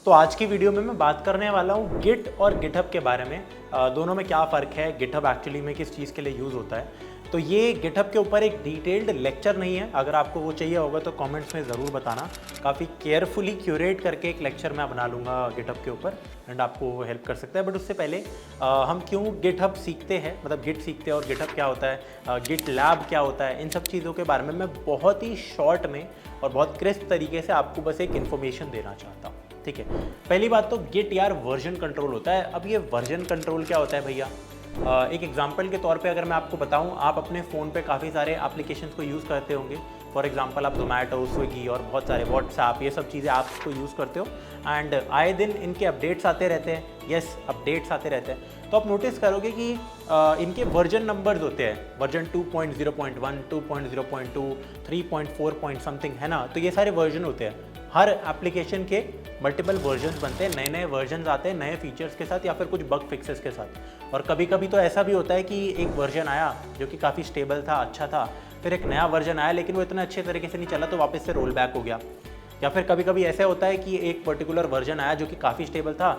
तो आज की वीडियो में मैं बात करने वाला हूँ गिट और गिटहब के बारे में। दोनों में क्या फ़र्क है, गिटहब एक्चुअली में किस चीज़ के लिए यूज़ होता है। तो ये गिटहब के ऊपर एक डिटेल्ड लेक्चर नहीं है, अगर आपको वो चाहिए होगा तो कमेंट्स में ज़रूर बताना। काफ़ी केयरफुली क्यूरेट करके एक लेक्चर मैं बना लूँगा गिटहब के ऊपर एंड आपको वो हेल्प कर सकता है। बट उससे पहले हम क्यों गिटहब सीखते हैं, मतलब गिट सीखते हैं और गिटहब क्या होता है, गिट लैब क्या होता है, इन सब चीज़ों के बारे में मैं बहुत ही शॉर्ट में और बहुत क्रिस्प तरीके से आपको बस एक इन्फॉर्मेशन देना चाहता हूँ। ठीक है, पहली बात तो गिट यार वर्जन कंट्रोल होता है। अब ये वर्जन कंट्रोल क्या होता है भैया, एक एग्जांपल के तौर पे अगर मैं आपको बताऊं, आप अपने फ़ोन पे काफ़ी सारे एप्लीकेशंस को यूज़ करते होंगे। फॉर एग्जांपल आप जोमेटो, स्विगी और बहुत सारे व्हाट्सएप, ये सब चीज़ें ऐप्स को यूज़ करते हो एंड आए दिन इनके अपडेट्स आते रहते हैं। यस, अपडेट्स आते रहते हैं। तो आप नोटिस करोगे कि इनके वर्जन नंबर्स होते हैं, वर्जन 2.0.1, 2.0.2, 3.4 समथिंग, है ना। तो ये सारे वर्जन होते हैं। हर एप्लीकेशन के मल्टीपल वर्जन्स बनते हैं, नए नए वर्जन्स आते हैं नए फीचर्स के साथ या फिर कुछ बग फिक्सेस के साथ। और कभी कभी तो ऐसा भी होता है कि एक वर्जन आया जो कि काफ़ी स्टेबल था, अच्छा था, फिर एक नया वर्जन आया लेकिन वो इतना अच्छे तरीके से नहीं चला तो वापस से रोल बैक हो गया। या फिर कभी कभी ऐसा होता है कि एक पर्टिकुलर वर्जन आया जो कि काफ़ी स्टेबल था,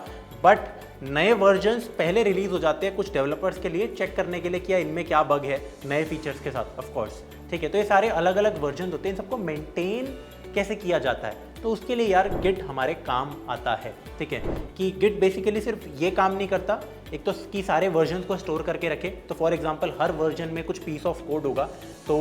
बट नए वर्जन्स पहले रिलीज़ हो जाते हैं कुछ डेवलपर्स के लिए, चेक करने के लिए कि इनमें क्या बग है नए फीचर्स के साथ, ऑफ कोर्स। ठीक है, तो ये सारे अलग अलग वर्जन होते हैं, इन सबको मेंटेन कैसे किया जाता है, तो उसके लिए यार गिट हमारे काम आता है। ठीक है, कि गिट बेसिकली सिर्फ ये काम नहीं करता, एक तो कि सारे वर्जन को स्टोर करके रखे। तो फॉर एग्जांपल हर वर्जन में कुछ पीस ऑफ कोड होगा, तो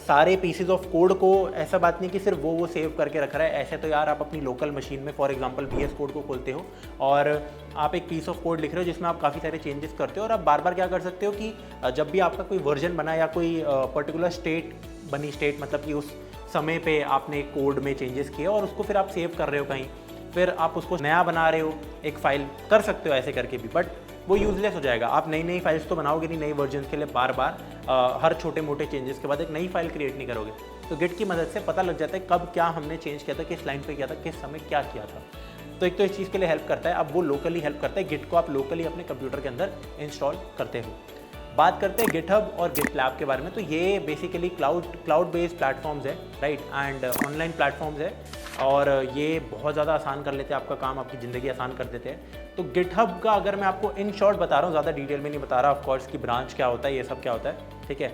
सारे पीसेज ऑफ कोड को, ऐसा बात नहीं कि सिर्फ वो सेव करके रख रहा है। ऐसे तो यार आप अपनी लोकल मशीन में फॉर एग्जांपल VS कोड को खोलते हो और आप एक पीस ऑफ कोड लिख रहे हो जिसमें आप काफ़ी सारे चेंजेस करते हो, और आप बार बार क्या कर सकते हो कि जब भी आपका कोई वर्जन बना या कोई पर्टिकुलर स्टेट बनी, स्टेट मतलब कि उस समय पे आपने कोड में चेंजेस किए और उसको फिर आप सेव कर रहे हो कहीं, फिर आप उसको नया बना रहे हो, एक फ़ाइल कर सकते हो ऐसे करके भी, बट वो यूजलेस हो जाएगा। आप नई नई फाइल्स तो बनाओगे नहीं, नई वर्जन के लिए बार बार हर छोटे मोटे चेंजेस के बाद एक नई फाइल क्रिएट नहीं करोगे। तो गिट की मदद से पता लग जाता है कब क्या हमने चेंज किया था, किस लाइन पे किया था, किस समय क्या किया था। तो एक तो इस चीज़ के लिए हेल्प करता है। अब वो लोकली हेल्प करता है, गिट को आप लोकली अपने कंप्यूटर के अंदर इंस्टॉल करते हो। बात करते हैं गिटहब और गिट लैब के बारे में। तो ये बेसिकली क्लाउड बेस्ड प्लेटफॉर्म्स है, राइट, एंड ऑनलाइन प्लेटफॉर्म्स है, और ये बहुत ज़्यादा आसान कर लेते हैं आपका काम, आपकी ज़िंदगी आसान कर देते हैं। तो गिटहब का अगर मैं आपको इन शॉर्ट बता रहा हूँ, ज़्यादा डिटेल में नहीं बता रहा, ऑफ कोर्स की ब्रांच क्या होता है, ये सब क्या होता है, ठीक है,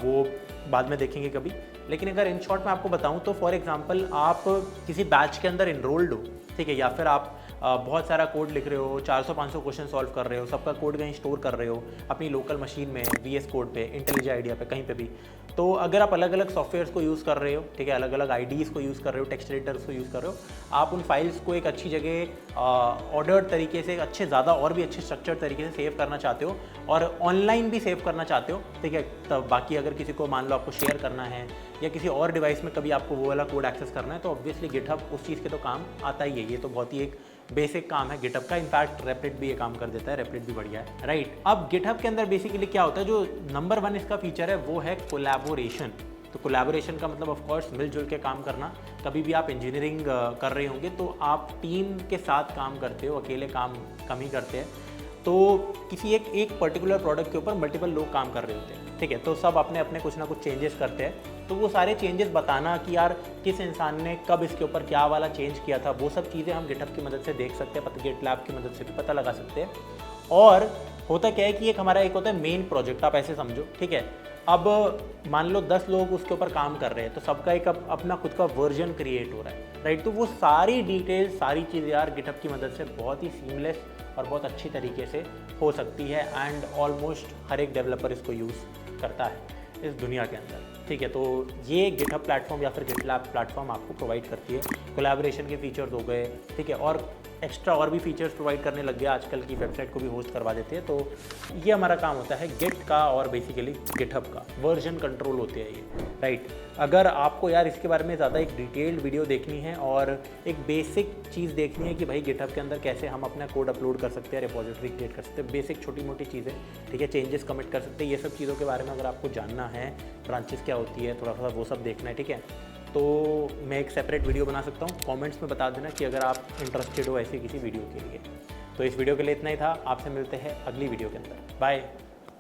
वो बाद में देखेंगे कभी। लेकिन अगर इन शॉर्ट मैं आपको बताऊँ तो फॉर एग्जांपल आप किसी बैच के अंदर इनरोल्ड हो, ठीक है, या फिर आप बहुत सारा कोड लिख रहे हो, 400-500 क्वेश्चन सॉल्व कर रहे हो, सबका कोड कहीं स्टोर कर रहे हो अपनी लोकल मशीन में, VS कोड पे, इंटेलिजेंट आइडिया पे, कहीं पे भी। तो अगर आप अलग अलग सॉफ्टवेयर्स को यूज़ कर रहे हो, ठीक है, अलग अलग IDs को यूज़ कर रहे हो, टेक्स्ट एडिटर्स को यूज़ कर रहे हो, आप उन फाइल्स को एक अच्छी जगह ऑर्डर्ड तरीके से, अच्छे ज़्यादा और भी अच्छे स्ट्रक्चर्ड तरीके से सेव करना चाहते हो और ऑनलाइन भी सेव करना चाहते हो, ठीक है। तब बाकी अगर किसी को मान लो आपको शेयर करना है या किसी और डिवाइस में कभी आपको वो वाला कोड एक्सेस करना है, तो ऑब्वियसली गिटहब उस चीज़ के तो काम आता ही है। ये तो बहुत ही एक बेसिक काम है गिटहब का। इनफैक्ट रेपलिट भी ये काम कर देता है, रेपलिट भी बढ़िया है, राइट। अब गिटहब के अंदर बेसिकली क्या होता है, जो नंबर 1 इसका फीचर है वो है कोलैबोरेशन। तो कोलैबोरेशन का मतलब ऑफ कोर्स मिलजुल के काम करना। कभी भी आप इंजीनियरिंग कर रहे होंगे तो आप टीम के साथ काम करते हो, अकेले काम कम ही करते हैं। तो किसी एक पर्टिकुलर प्रोडक्ट के ऊपर मल्टीपल लोग काम कर रहे होते हैं, ठीक है, तो सब अपने अपने कुछ ना कुछ चेंजेस करते हैं। तो वो सारे चेंजेस बताना कि यार किस इंसान ने कब इसके ऊपर क्या वाला चेंज किया था, वो सब चीज़ें हम गिटहब की मदद से देख सकते हैं, गिट लैब की मदद से भी पता लगा सकते हैं। और होता क्या है कि एक हमारा एक होता है मेन प्रोजेक्ट, आप ऐसे समझो, ठीक है। अब मान लो 10 लोग उसके ऊपर काम कर रहे हैं, तो सबका एक अपना खुद का वर्जन क्रिएट हो रहा है, राइट। तो वो सारी डिटेल्स, सारी चीज़ें यार गिटहब की मदद से बहुत ही सीमलेस और बहुत अच्छी तरीके से हो सकती है एंड ऑलमोस्ट हर एक डेवलपर इसको यूज़ करता है इस दुनिया के अंदर, ठीक है। तो ये गिटहब प्लेटफॉर्म या फिर गिट लैब प्लेटफॉर्म आपको प्रोवाइड करती है। कोलैबोरेशन के फीचर्स हो गए, ठीक है, और एक्स्ट्रा और भी फीचर्स प्रोवाइड करने लग गया आजकल की वेबसाइट को भी होस्ट करवा देते हैं। तो ये हमारा काम होता है गिट का और बेसिकली गिटहब का वर्जन कंट्रोल होते हैं ये, राइट। अगर आपको यार इसके बारे में ज़्यादा एक डिटेल्ड वीडियो देखनी है और एक बेसिक चीज़ देखनी है कि भाई गिटहब के अंदर कैसे हम अपना कोड अपलोड कर सकते हैं, रिपोजिटरी क्रिएट कर सकते हैं, बेसिक छोटी मोटी चीज़ें, ठीक है, चेंजेस कमिट कर सकते हैं, ये सब चीज़ों के बारे में अगर आपको जानना है, ब्रांचेस क्या होती है, थोड़ा सा वो सब देखना है, ठीक है, तो मैं एक सेपरेट वीडियो बना सकता हूँ। कमेंट्स में बता देना कि अगर आप इंटरेस्टेड हो ऐसे किसी वीडियो के लिए। तो इस वीडियो के लिए इतना ही था, आपसे मिलते हैं अगली वीडियो के अंदर, बाय।